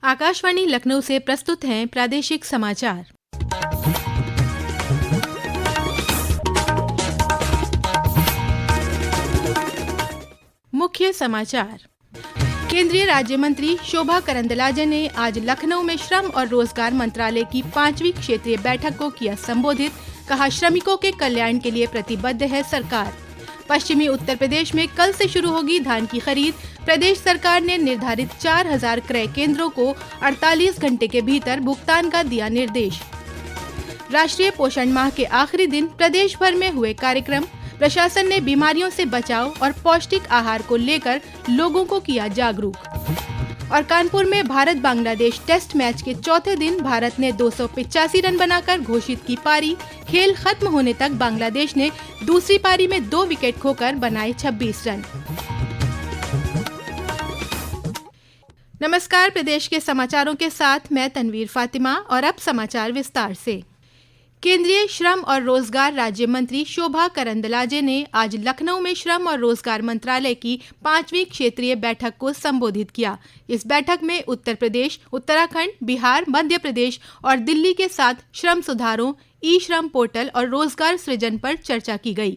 आकाशवाणी लखनऊ से प्रस्तुत हैं प्रादेशिक समाचार। मुख्य समाचार। केंद्रीय राज्य मंत्री शोभा करंदलाजे ने आज लखनऊ में श्रम और रोजगार मंत्रालय की 5वीं क्षेत्रीय बैठक को किया संबोधित। कहा, श्रमिकों के कल्याण के लिए प्रतिबद्ध है सरकार। पश्चिमी उत्तर प्रदेश में कल से शुरू होगी धान की खरीद। प्रदेश सरकार ने निर्धारित 4000 क्रय केंद्रों को 48 घंटे के भीतर भुगतान का दिया निर्देश। राष्ट्रीय पोषण माह के आखिरी दिन प्रदेश भर में हुए कार्यक्रम। प्रशासन ने बीमारियों से बचाव और पौष्टिक आहार को लेकर लोगों को किया जागरूक। और कानपुर में भारत बांग्लादेश टेस्ट मैच के चौथे दिन भारत ने 285 रन बनाकर घोषित की पारी। खेल खत्म होने तक बांग्लादेश ने दूसरी पारी में 2 विकेट खोकर बनाए 26 रन। नमस्कार, प्रदेश के समाचारों के साथ मैं तनवीर फातिमा और अब समाचार विस्तार से। केंद्रीय श्रम और रोजगार राज्य मंत्री शोभा करंदलाजे ने आज लखनऊ में श्रम और रोजगार मंत्रालय की 5वीं क्षेत्रीय बैठक को संबोधित किया। इस बैठक में उत्तर प्रदेश, उत्तराखंड, बिहार, मध्य प्रदेश और दिल्ली के साथ श्रम सुधारों, ई श्रम पोर्टल और रोजगार सृजन पर चर्चा की गई।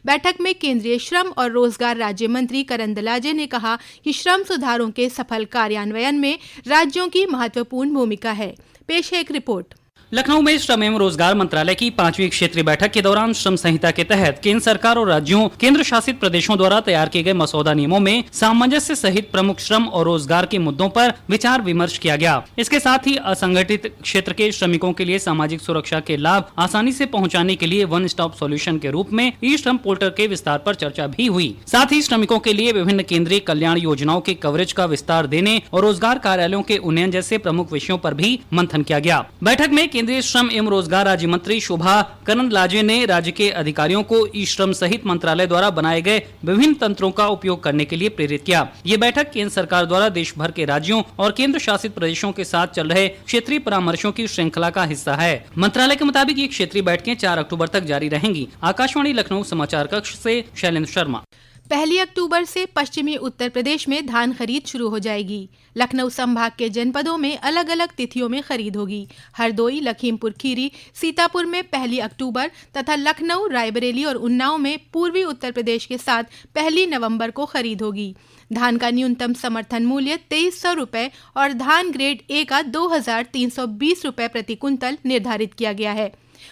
बैठक में केंद्रीय श्रम और रोजगार राज्य मंत्री करंदलाजे ने कहा कि श्रम सुधारों के सफल कार्यान्वयन में राज्यों की महत्वपूर्ण भूमिका है। पेश है एक रिपोर्ट। लखनऊ में श्रम एवं रोजगार मंत्रालय की 5वीं क्षेत्रीय बैठक के दौरान श्रम संहिता के तहत केंद्र सरकार और राज्यों, केंद्र शासित प्रदेशों द्वारा तैयार किए गए मसौदा नियमों में सामंजस्य सहित प्रमुख श्रम और रोजगार के मुद्दों पर विचार विमर्श किया गया। इसके साथ ही असंगठित क्षेत्र के श्रमिकों के लिए सामाजिक सुरक्षा के लाभ आसानी से पहुँचाने के लिए वन स्टॉप सोल्यूशन के रूप में ई श्रम पोर्टल के विस्तार पर चर्चा भी हुई। साथ ही श्रमिकों के लिए विभिन्न केंद्रीय कल्याण योजनाओं के कवरेज का विस्तार देने और रोजगार कार्यालयों के उन्नयन जैसे प्रमुख विषयों पर भी मंथन किया गया। बैठक में केंद्रीय श्रम एवं रोजगार राज्य मंत्री शोभा करंदलाजे ने राज्य के अधिकारियों को ई श्रम सहित मंत्रालय द्वारा बनाए गए विभिन्न तंत्रों का उपयोग करने के लिए प्रेरित किया। ये बैठक केंद्र सरकार द्वारा देश भर के राज्यों और केंद्र शासित प्रदेशों के साथ चल रहे क्षेत्रीय परामर्शों की श्रृंखला का हिस्सा है। मंत्रालय के मुताबिक ये क्षेत्रीय बैठकें 4 अक्टूबर तक जारी रहेंगी। आकाशवाणी लखनऊ समाचार कक्ष से शैलेंद्र शर्मा। 1 अक्टूबर से पश्चिमी उत्तर प्रदेश में धान खरीद शुरू हो जाएगी। लखनऊ संभाग के जनपदों में अलग अलग तिथियों में खरीद होगी। हरदोई, लखीमपुर खीरी, सीतापुर में 1 अक्टूबर तथा लखनऊ, रायबरेली और उन्नाव में पूर्वी उत्तर प्रदेश के साथ 1 नवंबर को खरीद होगी। धान का न्यूनतम समर्थन मूल्य 2300 रुपए और धान ग्रेड ए का 2320 रुपए प्रति कुंतल निर्धारित किया गया है।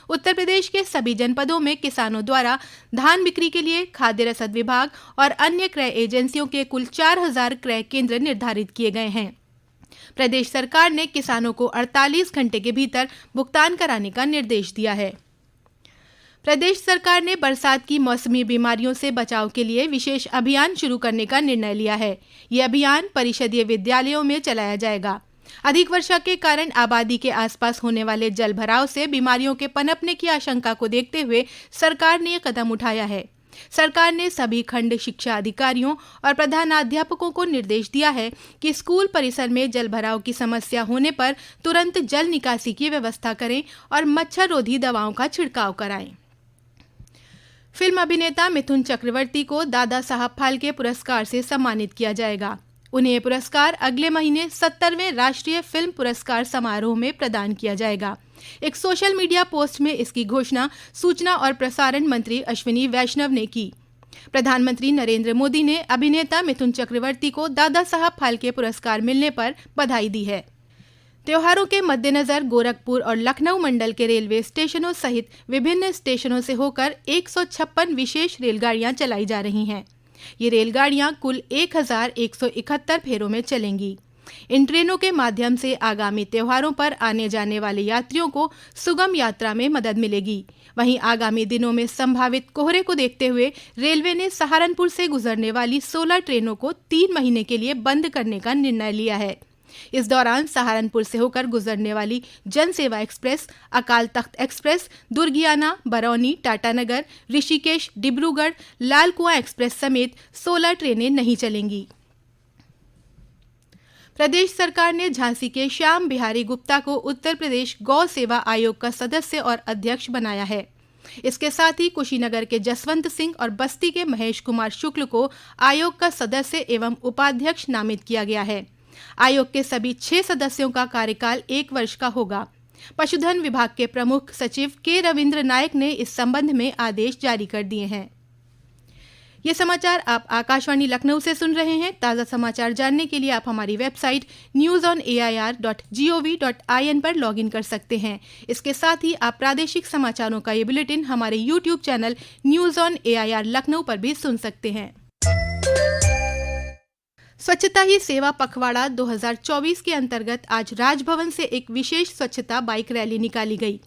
उत्तर प्रदेश के सभी जनपदों में किसानों द्वारा धान बिक्री के लिए खाद्य रसद विभाग और अन्य क्रय एजेंसियों के कुल 4000 क्रय केंद्र निर्धारित किए गए हैं। प्रदेश सरकार ने किसानों को 48 घंटे के भीतर भुगतान कराने का निर्देश दिया है। प्रदेश सरकार ने बरसात की मौसमी बीमारियों से बचाव के लिए विशेष अभियान शुरू करने का निर्णय लिया है। ये अभियान परिषदीय विद्यालयों में चलाया जाएगा। अधिक वर्षा के कारण आबादी के आसपास होने वाले जल भराव से बीमारियों के पनपने की आशंका को देखते हुए सरकार ने यह कदम उठाया है। सरकार ने सभी खंड शिक्षा अधिकारियों और प्रधानाध्यापकों को निर्देश दिया है कि स्कूल परिसर में जल भराव की समस्या होने पर तुरंत जल निकासी की व्यवस्था करें और मच्छर रोधी दवाओं का छिड़काव कराएं। फिल्म अभिनेता मिथुन चक्रवर्ती को दादा साहब फाल्के पुरस्कार से सम्मानित किया जाएगा। उन्हें ये पुरस्कार अगले महीने 70वें राष्ट्रीय फिल्म पुरस्कार समारोह में प्रदान किया जाएगा। एक सोशल मीडिया पोस्ट में इसकी घोषणा सूचना और प्रसारण मंत्री अश्विनी वैष्णव ने की। प्रधानमंत्री नरेंद्र मोदी ने अभिनेता मिथुन चक्रवर्ती को दादा साहब फाल्के पुरस्कार मिलने पर बधाई दी है। त्योहारों के मद्देनजर गोरखपुर और लखनऊ मंडल के रेलवे स्टेशनों सहित विभिन्न स्टेशनों से होकर 156 विशेष रेलगाड़ियां चलाई जा रही हैं। ये रेलगाड़ियां कुल 1171 फेरों में चलेंगी। इन ट्रेनों के माध्यम से आगामी त्योहारों पर आने जाने वाले यात्रियों को सुगम यात्रा में मदद मिलेगी। वहीं आगामी दिनों में संभावित कोहरे को देखते हुए रेलवे ने सहारनपुर से गुजरने वाली 16 ट्रेनों को 3 महीने के लिए बंद करने का निर्णय लिया है। इस दौरान सहारनपुर से होकर गुजरने वाली जन सेवा एक्सप्रेस, अकाल तख्त एक्सप्रेस, दुर्गियाना, बरौनी, टाटानगर, ऋषिकेश, डिब्रूगढ़, लाल कुआं एक्सप्रेस समेत 16 ट्रेनें नहीं चलेंगी। प्रदेश सरकार ने झांसी के श्याम बिहारी गुप्ता को उत्तर प्रदेश गौ सेवा आयोग का सदस्य और अध्यक्ष बनाया है। इसके साथ ही कुशीनगर के जसवंत सिंह और बस्ती के महेश कुमार शुक्ल को आयोग का सदस्य एवं उपाध्यक्ष नामित किया गया है। आयोग के सभी 6 सदस्यों का कार्यकाल 1 वर्ष का होगा। पशुधन विभाग के प्रमुख सचिव के रविंद्र नायक ने इस संबंध में आदेश जारी कर दिए हैं। ये समाचार आप आकाशवाणी लखनऊ से सुन रहे हैं। ताज़ा समाचार जानने के लिए आप हमारी वेबसाइट newsonair.gov.in पर लॉगिन कर सकते हैं। इसके साथ ही आप प्रादेशिक समाचारों का ये बुलेटिन हमारे YouTube channel news on AIR Lucknow पर भी सुन सकते हैं। स्वच्छता ही सेवा पखवाड़ा 2024 के अंतर्गत आज राजभवन से एक विशेष स्वच्छता बाइक रैली निकाली गई।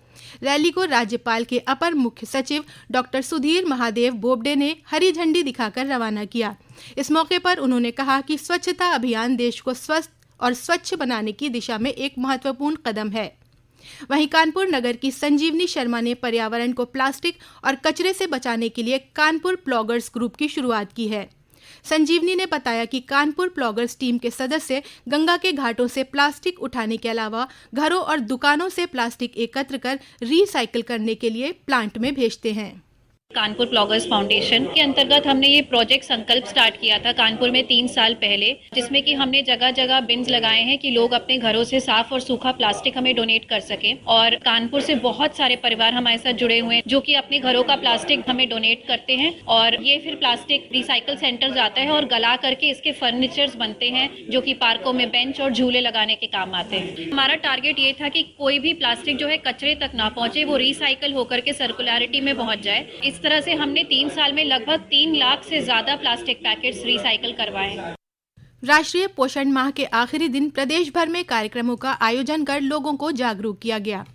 रैली को राज्यपाल के अपर मुख्य सचिव डॉक्टर सुधीर महादेव बोबडे ने हरी झंडी दिखाकर रवाना किया। इस मौके पर उन्होंने कहा कि स्वच्छता अभियान देश को स्वस्थ और स्वच्छ बनाने की दिशा में एक महत्वपूर्ण कदम है। वहीं कानपुर नगर की संजीवनी शर्मा ने पर्यावरण को प्लास्टिक और कचरे से बचाने के लिए कानपुर प्लॉगर्स ग्रुप की शुरुआत की है। संजीवनी ने बताया कि कानपुर प्लॉगर्स टीम के सदस्य गंगा के घाटों से प्लास्टिक उठाने के अलावा घरों और दुकानों से प्लास्टिक एकत्र कर रिसाइकिल करने के लिए प्लांट में भेजते हैं। कानपुर प्लॉगर्स फाउंडेशन के अंतर्गत हमने ये प्रोजेक्ट संकल्प स्टार्ट किया था कानपुर में 3 साल पहले, जिसमें कि हमने जगह जगह बिन्स लगाए हैं कि लोग अपने घरों से साफ और सूखा प्लास्टिक हमें डोनेट कर सके। और कानपुर से बहुत सारे परिवार हमारे साथ जुड़े हुए हैं जो कि अपने घरों का प्लास्टिक हमें डोनेट करते हैं और ये फिर प्लास्टिक रिसाइकल सेंटर जाता है और गला करके इसके फर्नीचर्स बनते हैं जो कि पार्कों में बेंच और झूले लगाने के काम आते हैं। हमारा टारगेट ये था कि कोई भी प्लास्टिक जो है कचरे तक ना पहुंचे, वो रिसाइकल होकर के सर्कुलरिटी में पहुंच जाए। इस तरह से हमने 3 साल में लगभग 3 लाख से ज्यादा प्लास्टिक पैकेट्स रिसाइकिल करवाए। राष्ट्रीय पोषण माह के आखिरी दिन प्रदेश भर में कार्यक्रमों का आयोजन कर लोगों को जागरूक किया गया।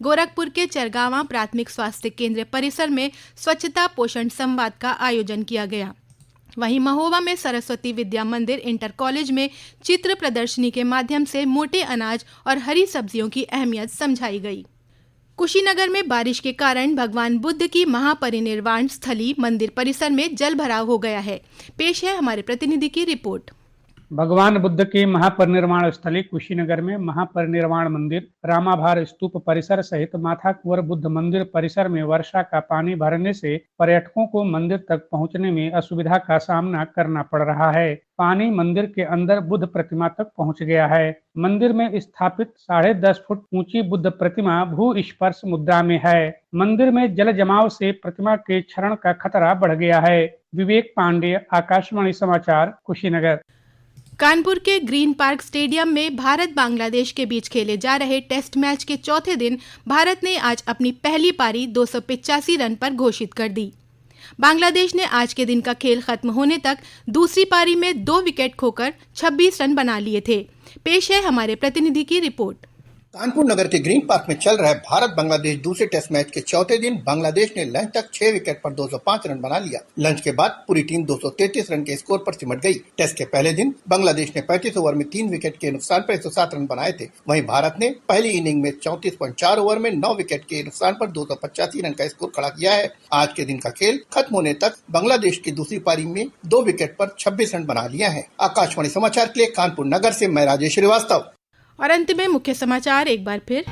गोरखपुर के चरगावा प्राथमिक स्वास्थ्य केंद्र परिसर में स्वच्छता पोषण संवाद का आयोजन किया गया। वहीं महोबा में सरस्वती विद्या मंदिर इंटर कॉलेज में चित्र प्रदर्शनी के माध्यम से मोटे अनाज और हरी सब्जियों की अहमियत समझाई गई। कुशीनगर में बारिश के कारण भगवान बुद्ध की महापरिनिर्वाण स्थली मंदिर परिसर में जल भराव हो गया है। पेश है हमारे प्रतिनिधि की रिपोर्ट। भगवान बुद्ध की महापरिनिर्वाण स्थली कुशीनगर में महापरिनिर्वाण मंदिर, रामाभार स्तूप परिसर सहित माथा कुंवर बुद्ध मंदिर परिसर में वर्षा का पानी भरने से पर्यटकों को मंदिर तक पहुंचने में असुविधा का सामना करना पड़ रहा है। पानी मंदिर के अंदर बुद्ध प्रतिमा तक पहुंच गया है। मंदिर में स्थापित 10.5 फुट ऊंची बुद्ध प्रतिमा भू स्पर्श मुद्रा में है। मंदिर में जल जमाव से प्रतिमा के क्षरण का खतरा बढ़ गया है। विवेक पांडेय, आकाशवाणी समाचार, कुशीनगर। कानपुर के ग्रीन पार्क स्टेडियम में भारत बांग्लादेश के बीच खेले जा रहे टेस्ट मैच के चौथे दिन भारत ने आज अपनी पहली पारी 285 रन पर घोषित कर दी। बांग्लादेश ने आज के दिन का खेल खत्म होने तक दूसरी पारी में 2 विकेट खोकर 26 रन बना लिए थे। पेश है हमारे प्रतिनिधि की रिपोर्ट। कानपुर नगर के ग्रीन पार्क में चल रहे भारत बांग्लादेश दूसरे टेस्ट मैच के चौथे दिन बांग्लादेश ने लंच तक 6 विकेट पर 205 रन बना लिया। लंच के बाद पूरी टीम 233 रन के स्कोर पर सिमट गई। टेस्ट के पहले दिन बांग्लादेश ने 35 ओवर में 3 विकेट के नुकसान पर 107 रन बनाए थे। वहीं भारत ने पहली इनिंग में 34.4 ओवर में 9 विकेट के नुकसान पर 285 रन का स्कोर खड़ा किया है। आज के दिन का खेल खत्म होने तक बांग्लादेश की दूसरी पारी में 2 विकेट पर 26 रन बना लिया है। आकाशवाणी समाचार के लिए कानपुर नगर से मैं राजेश श्रीवास्तव। और अंत में मुख्य समाचार एक बार फिर।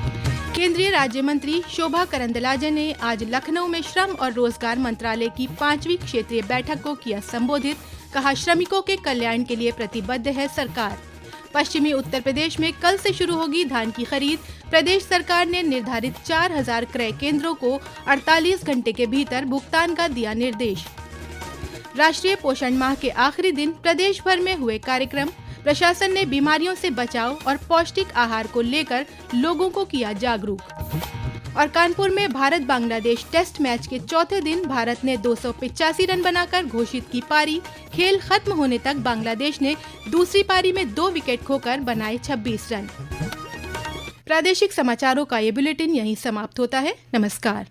केंद्रीय राज्य मंत्री शोभा करंदलाजे ने आज लखनऊ में श्रम और रोजगार मंत्रालय की 5वीं क्षेत्रीय बैठक को किया संबोधित। कहा, श्रमिकों के कल्याण के लिए प्रतिबद्ध है सरकार। पश्चिमी उत्तर प्रदेश में कल से शुरू होगी धान की खरीद। प्रदेश सरकार ने निर्धारित 4000 क्रय केंद्रों को 48 घंटे के भीतर भुगतान का दिया निर्देश। राष्ट्रीय पोषण माह के आखिरी दिन प्रदेश भर में हुए कार्यक्रम। प्रशासन ने बीमारियों से बचाव और पौष्टिक आहार को लेकर लोगों को किया जागरूक। और कानपुर में भारत बांग्लादेश टेस्ट मैच के चौथे दिन भारत ने 285 रन बनाकर घोषित की पारी। खेल खत्म होने तक बांग्लादेश ने दूसरी पारी में 2 विकेट खोकर बनाए 26 रन। प्रादेशिक समाचारों का ये बुलेटिन यहीं समाप्त होता है। नमस्कार।